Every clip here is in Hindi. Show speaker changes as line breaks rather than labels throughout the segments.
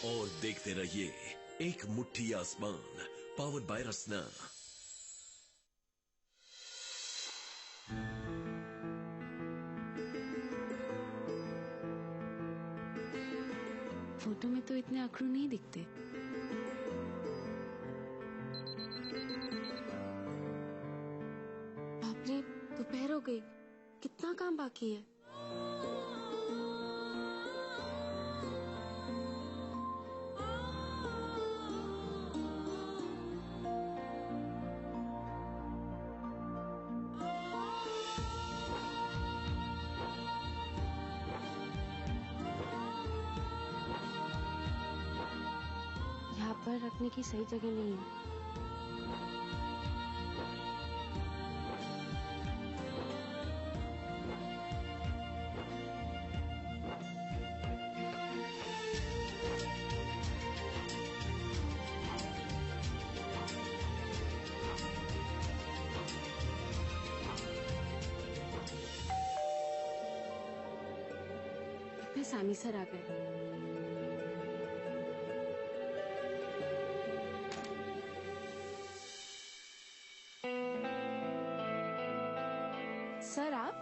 और देखते रहिए एक मुट्ठी आसमान, पावर्ड बाय रसना।
फोटो में तो इतने अखरू नहीं दिखते। बाप रे, दोपहर हो गई, कितना काम बाकी है। यहाँ पर रखने की सही जगह नहीं है। इतने सामी सर आ गए। सर आप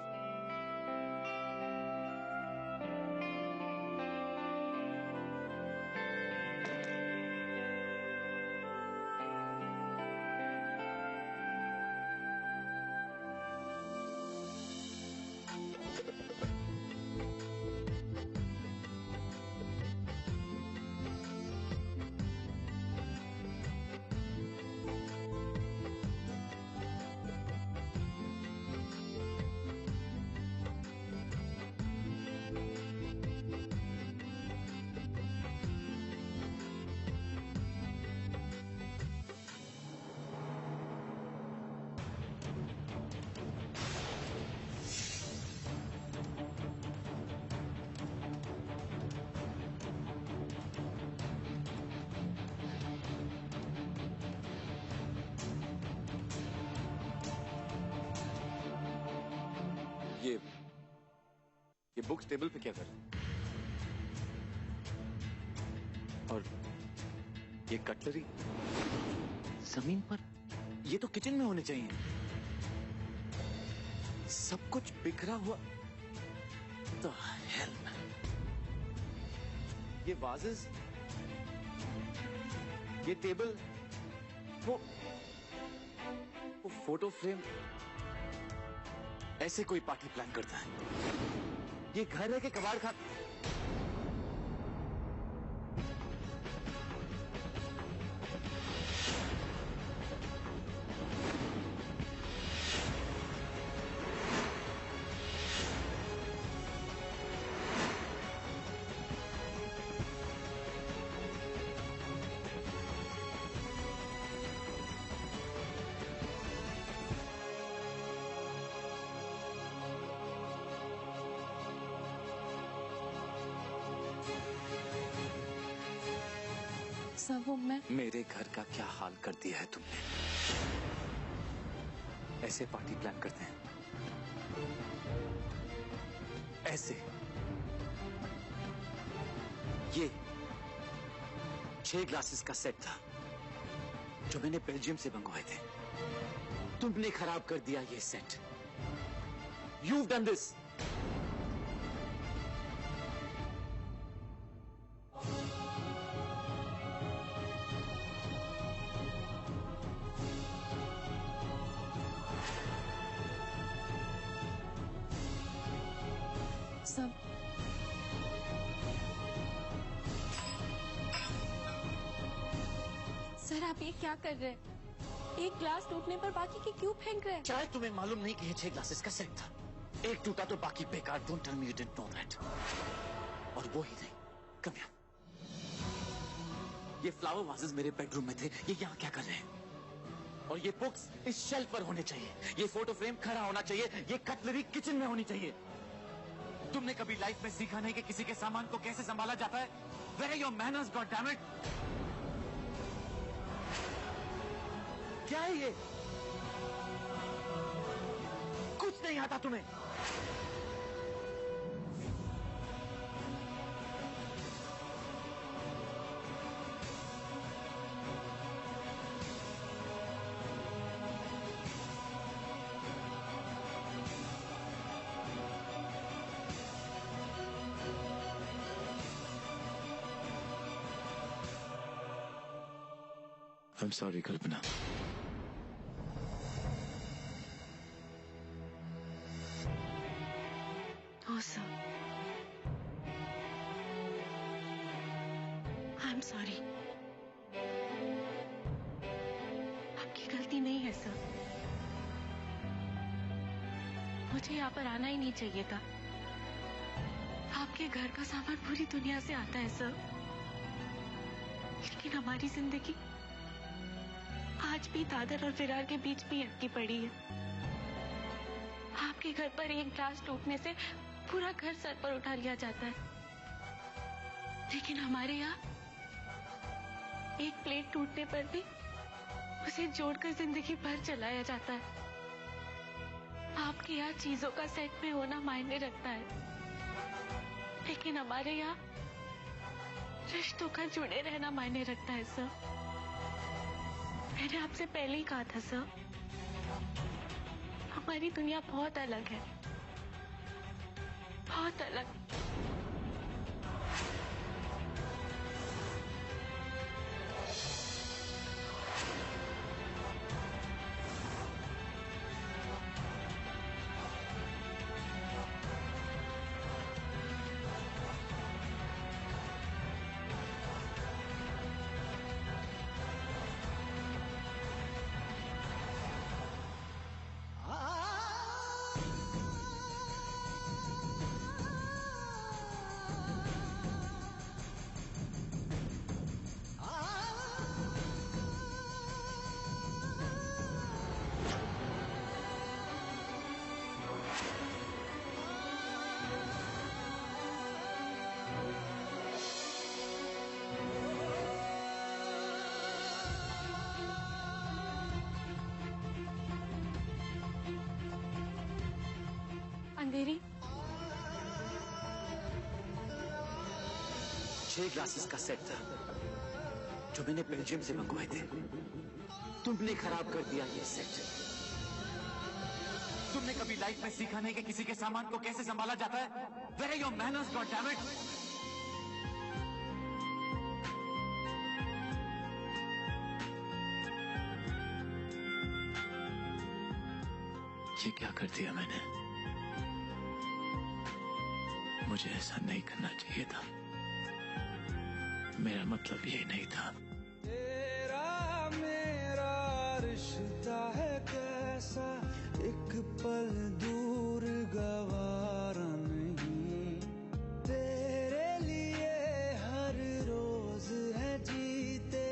ये बुक्स टेबल पे क्या कर रहे हैं? और ये कटलरी जमीन पर, ये तो किचन में होने चाहिए। सब कुछ बिखरा हुआ। तो हेल, ये वाजेस, ये टेबल, वो फोटो फ्रेम, ऐसे कोई पार्टी प्लान करता है? ये घर है कि कबाड़ खा?
सब वो मैं
मेरे घर का क्या हाल कर दिया है तुमने? ऐसे पार्टी प्लान करते हैं? ऐसे? ये 6 ग्लासेस का सेट था जो मैंने बेल्जियम से मंगवाए थे। तुमने खराब कर दिया ये सेट। You've done this.
सब सर आप ये क्या कर रहे हैं? एक ग्लास टूटने पर बाकी के क्यों फेंक रहे हैं?
शायद तुम्हें मालूम नहीं कि ये 6 ग्लासेस का सेट था। एक टूटा तो बाकी बेकार। Don't tell me you didn't know that. और वो ही नहीं, कम यहाँ। ये फ्लावर वाजेस मेरे बेडरूम में थे, ये यहाँ क्या कर रहे हैं? और ये बुक्स इस शेल्फ पर होने चाहिए, ये फोटो फ्रेम खड़ा होना चाहिए, ये कटलरी किचन में होनी चाहिए। तुमने कभी लाइफ में सीखा नहीं कि किसी के सामान को कैसे संभाला जाता है? Where are your manners, God damn it? क्या है ये? कुछ नहीं आता तुम्हें? I'm sorry, Kalpana.
Oh, sir. I'm sorry. आपकी गलती नहीं है सर। मुझे यहाँ पर आना ही नहीं चाहिए था। आपके घर का सामान पूरी दुनिया से आता है सर, लेकिन हमारी जिंदगी आज भी दादर और फिरार के बीच भी अटकी पड़ी है। आपके घर पर एक ग्लास टूटने से पूरा घर सर पर उठा लिया जाता है, लेकिन हमारे यहाँ एक प्लेट टूटने पर भी उसे जोड़कर जिंदगी भर चलाया जाता है। आपके यहाँ चीजों का सेट में होना मायने रखता है, लेकिन हमारे यहाँ रिश्तों का जुड़े रहना मायने रखता है सर। मैंने आपसे पहले ही कहा था सर, हमारी दुनिया बहुत अलग है, बहुत अलग। अंधेरी
6 ग्लासेस का सेट था जो मैंने बेल्जियम से मंगवाए थे। तुमने खराब कर दिया ये सेट। तुमने कभी लाइफ में सीखा नहीं कि किसी के सामान को कैसे संभाला जाता है? Where are your manners, goddammit? ये क्या कर दिया मैंने? मुझे ऐसा नहीं करना चाहिए था। मेरा मतलब ये नहीं था।
तेरा मेरा रिश्ता है कैसा, एक पल दूर गवारा नहीं। तेरे लिए हर रोज है जीते,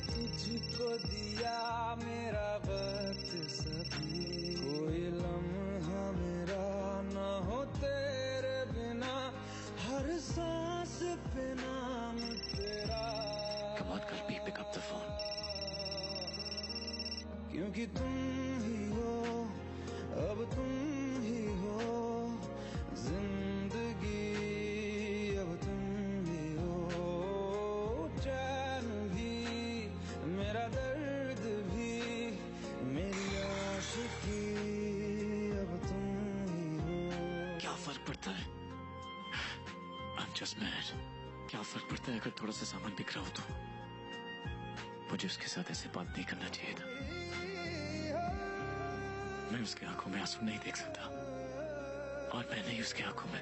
तुझको दिया मेरा वक्त सभी। कोई लम्हा मेरा न हो तेरे बिना, हर सांस पे नाम तेरा।
Come on, Kalpi, pick up the phone.
क्योंकि तुम ही हो, अब तुम ही हो जिंदगी, अब तुम ही हो चैन भी, मेरा दर्द भी, मेरी आशिकी, अब तुम ही हो।
क्या फर्क पड़ता है? I'm just mad. क्या फर्क पड़ता है अगर थोड़ा सा सामान बिक रहा हो तो? मुझे उसके साथ ऐसे बात नहीं करना चाहिए था। मैं उसकी आंखों में आंसू नहीं देख सकता, और मैं नहीं उसकी आंखों में।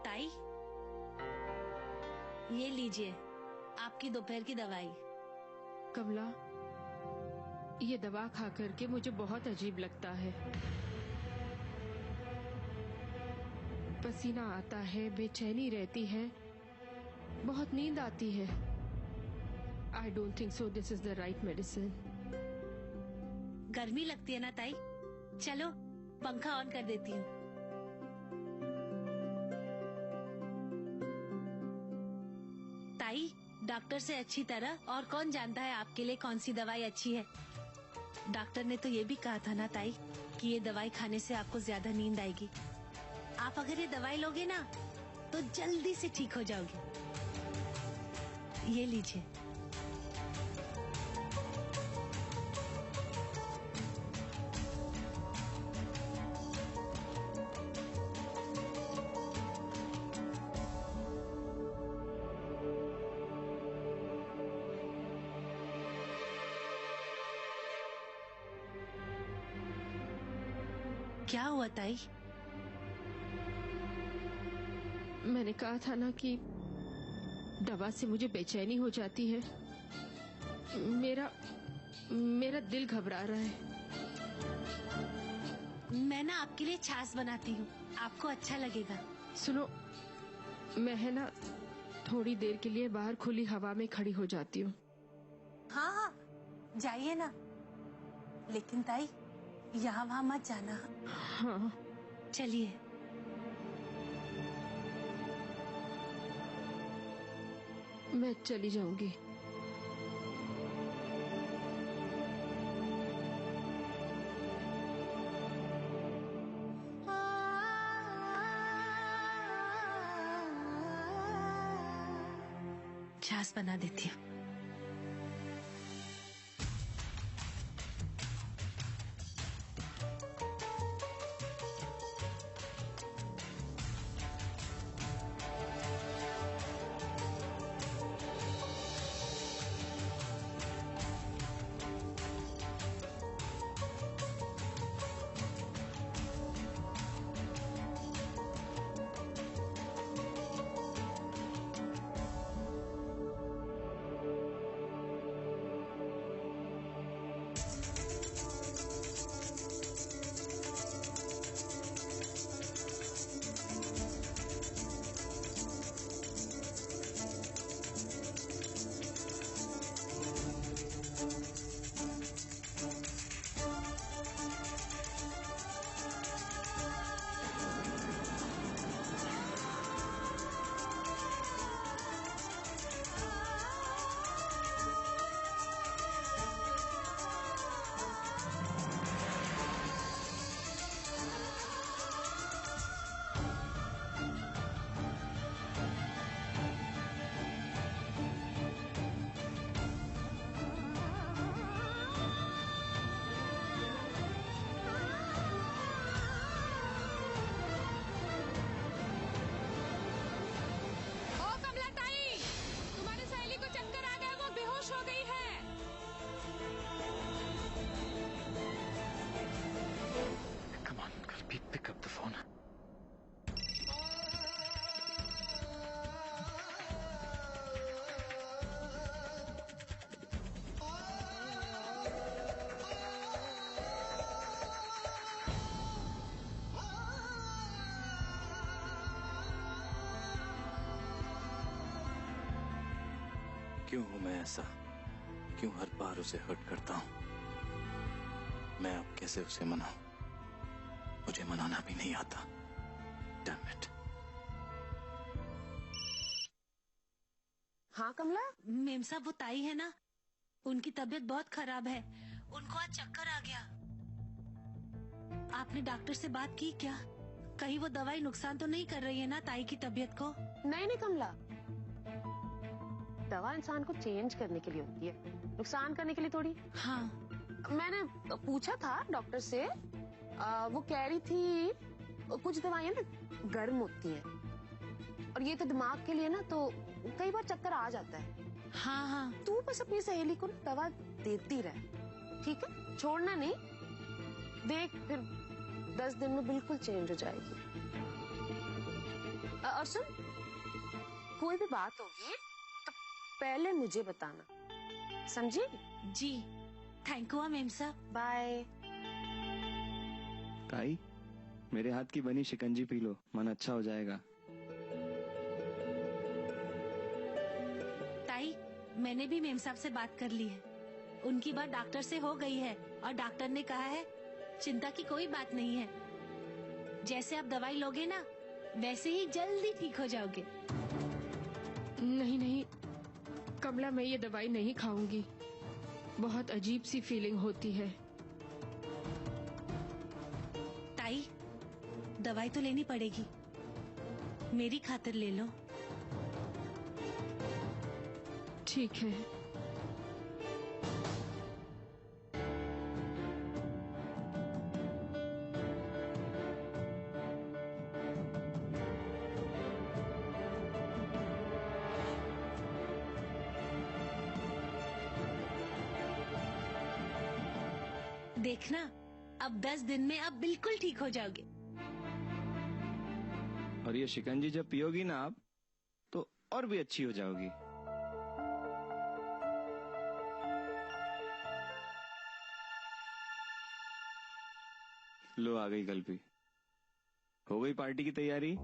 ताई, ये लीजिए आपकी दोपहर की दवाई।
कमला, ये दवा खा करके मुझे बहुत अजीब लगता है। पसीना आता है, बेचैनी रहती है, बहुत नींद आती है। I don't think so this is the right medicine.
गर्मी लगती है ना ताई, चलो पंखा ऑन कर देती हूँ। ताई, डॉक्टर से अच्छी तरह और कौन जानता है आपके लिए कौन सी दवाई अच्छी है। डॉक्टर ने तो ये भी कहा था ना ताई कि ये दवाई खाने से आपको ज्यादा नींद आएगी। आप अगर ये दवाई लोगे ना तो जल्दी से ठीक हो जाओगे। ये लीजिए। क्या हुआ ताई?
मैंने कहा था ना कि दवा से मुझे बेचैनी हो जाती है। मेरा दिल घबरा रहा है।
मैं ना आपके लिए छाछ बनाती हूँ, आपको अच्छा लगेगा।
सुनो, मैं है ना थोड़ी देर के लिए बाहर खुली हवा में खड़ी हो जाती हूँ।
हाँ हाँ, जाइए ना, लेकिन ताई यहाँ वहाँ मत जाना।
हाँ
चलिए।
मैं चली जाऊंगी।
छाछ बना देती हूँ।
क्यों हूं मैं ऐसा? क्यों हर बार उसे हर्ट करता हूं? मैं अब कैसे उसे मनाऊं? मुझे मनाना भी नहीं आता। Damn it.
हाँ कमला,
मेम साहब, वो ताई है ना, उनकी तबीयत बहुत खराब है। उनको आज चक्कर आ गया। आपने डॉक्टर से बात की क्या? कहीं वो दवाई नुकसान तो नहीं कर रही है ना ताई की तबीयत को?
नहीं कमला, दवा इंसान को चेंज करने के लिए होती है, नुकसान करने के लिए थोड़ी।
हाँ,
मैंने पूछा था डॉक्टर से, वो कह रही थी कुछ दवाइयां ना गर्म होती हैं और ये तो दिमाग के लिए ना, तो कई बार चक्कर आ जाता है।
हाँ हाँ,
तू बस अपनी सहेली को ना दवा देती रहे, ठीक है? छोड़ना नहीं। देख, फिर 10 दिन में बिल्कुल चेंज हो जाएगी। और सुन, कोई भी बात होगी तो पहले मुझे बताना, समझी?
जी, थैंक यू मेम साहब।
बाय।
ताई, मेरे हाथ की बनी शिकंजी पी लो, मन अच्छा हो जाएगा।
ताई, मैंने भी मेम साहब से बात कर ली है। उनकी बात डॉक्टर से हो गई है और डॉक्टर ने कहा है चिंता की कोई बात नहीं है। जैसे आप दवाई लोगे ना, वैसे ही जल्दी ठीक हो जाओगे।
नहीं कमला, मैं ये दवाई नहीं खाऊंगी। बहुत अजीब सी फीलिंग होती है।
ताई, दवाई तो लेनी पड़ेगी, मेरी खातिर ले लो।
ठीक है।
देखना, अब 10 दिन में आप बिल्कुल ठीक हो जाओगे।
और ये शिकंजी जब पियोगी ना आप, तो और भी अच्छी हो जाओगी। लो आ गई कल्पी। हो गई पार्टी की तैयारी?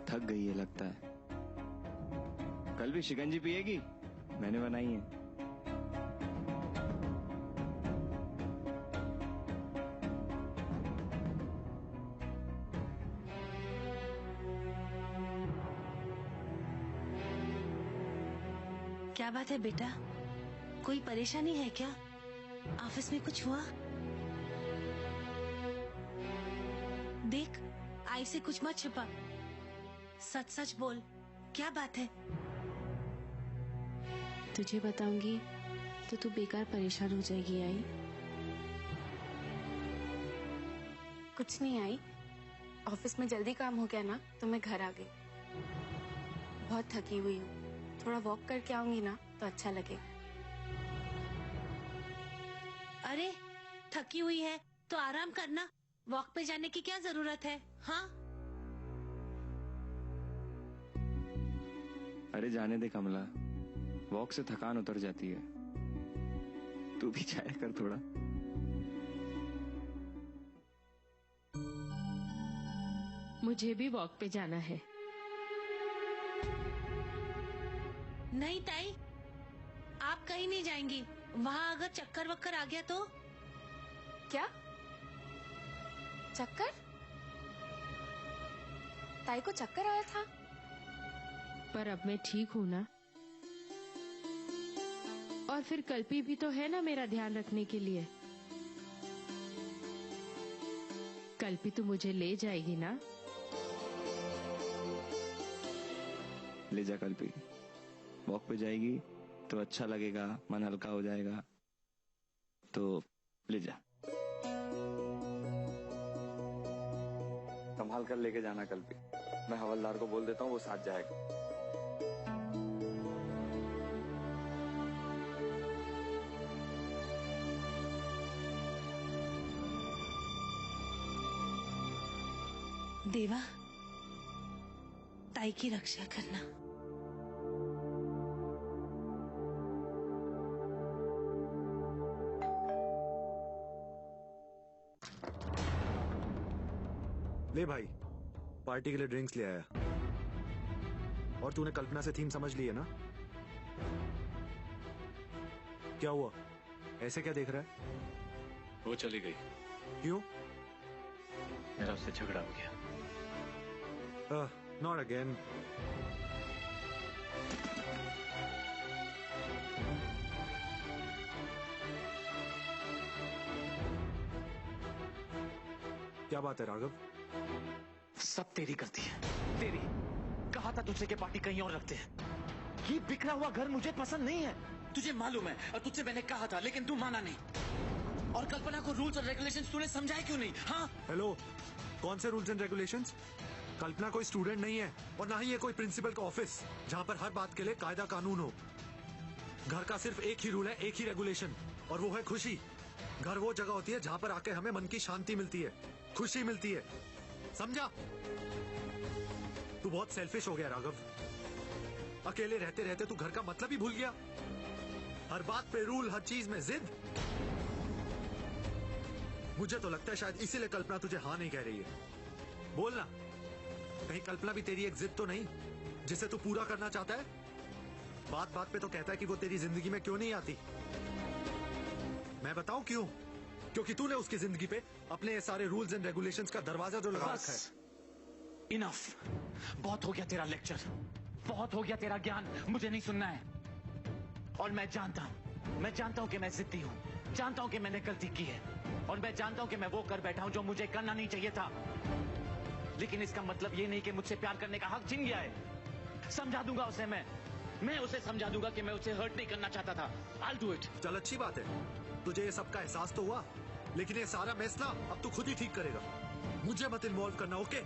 थक गई है लगता है। कल भी शिकंजी पिएगी? मैंने बनाई है।
क्या बात है बेटा, कोई परेशानी है क्या? ऑफिस में कुछ हुआ? देख, आई से कुछ मत छिपा, सच सच बोल, क्या बात है?
तुझे बताऊंगी तो तू बेकार परेशान हो जाएगी। आई
कुछ नहीं आई, ऑफिस में जल्दी काम हो गया ना तो मैं घर आ गई। बहुत थकी हुई हूँ, थोड़ा वॉक करके आऊंगी ना तो अच्छा लगेगा।
अरे थकी हुई है तो आराम करना, वॉक पे जाने की क्या जरूरत है? हाँ
अरे जाने दे कमला, वॉक से थकान उतर जाती है। तू भी जाया कर थोड़ा।
मुझे भी वॉक पे जाना है।
नहीं ताई, आप कहीं नहीं जाएंगी। वहाँ अगर चक्कर वक्कर आ गया तो?
क्या चक्कर? ताई को चक्कर आया था?
पर अब मैं ठीक हूँ ना, और फिर कल्पी भी तो है ना मेरा ध्यान रखने के लिए। कल्पी तो मुझे ले जाएगी ना?
ले जा कल्पी, वॉक पे जाएगी तो अच्छा लगेगा, मन हल्का हो जाएगा, तो ले जा। संभाल कर लेके जाना कल्पी, मैं हवलदार को बोल देता हूँ, वो साथ जाएगा।
देवा, ताई की रक्षा करना।
ले भाई, पार्टी के लिए ड्रिंक्स ले आया। और तूने कल्पना से थीम समझ ली है ना? क्या हुआ, ऐसे क्या देख रहा है?
वो चली गई।
क्यों?
मेरा उससे झगड़ा हो गया।
Not again. क्या बात है राघव?
सब तेरी गलती है, तेरी। कहा था तुझसे कि पार्टी कहीं और रखते हैं। ये बिखरा हुआ घर मुझे पसंद नहीं है, तुझे मालूम है, और तुझसे मैंने कहा था, लेकिन तू माना नहीं। और कल्पना को रूल्स और रेगुलेशंस तूने समझाए क्यों नहीं? हाँ
हेलो, कौन से रूल्स एंड रेगुलेशंस? कल्पना कोई स्टूडेंट नहीं है, और ना ही ये कोई प्रिंसिपल का ऑफिस जहाँ पर हर बात के लिए कायदा कानून हो। घर का सिर्फ एक ही रूल है, एक ही रेगुलेशन, और वो है खुशी। घर वो जगह होती है जहाँ पर आके हमें मन की शांति मिलती है, खुशी मिलती है, समझा? तू बहुत सेल्फिश हो गया राघव। अकेले रहते रहते तू घर का मतलब ही भूल गया। हर बात पे रूल, हर चीज में जिद। मुझे तो लगता है शायद इसीलिए कल्पना तुझे हाँ नहीं कह रही है। बोलना, कहीं कल्पना भी तेरी एक जिद तो नहीं जिसे तू पूरा करना चाहता है? बात बात पे तो कहता है कि वो तेरी जिंदगी में क्यों नहीं आती। मैं बताऊं क्यों? क्योंकि तूने उसकी जिंदगी पे अपने सारे रूल्स एंड रेगुलेशंस का दरवाजा जो लगा रखा है।
इनफ, बहुत हो गया तेरा लेक्चर, बहुत हो गया तेरा ज्ञान, मुझे नहीं सुनना है। और मैं जानता हूं कि मैं जिद्दी हूं, जानता हूं कि मैंने गलती की है, और मैं जानता हूं कि मैं वो कर बैठा हूं जो मुझे करना नहीं चाहिए था। लेकिन इसका मतलब ये नहीं कि मुझसे प्यार करने का हक छीन गया है। समझा दूंगा उसे, मैं उसे समझा दूंगा कि मैं उसे हर्ट नहीं करना चाहता था। I'll do it।
चल अच्छी बात है, तुझे ये सबका एहसास तो हुआ, लेकिन ये सारा मैस ना अब तू खुद ही ठीक करेगा। मुझे मत इन्वॉल्व करना, ओके?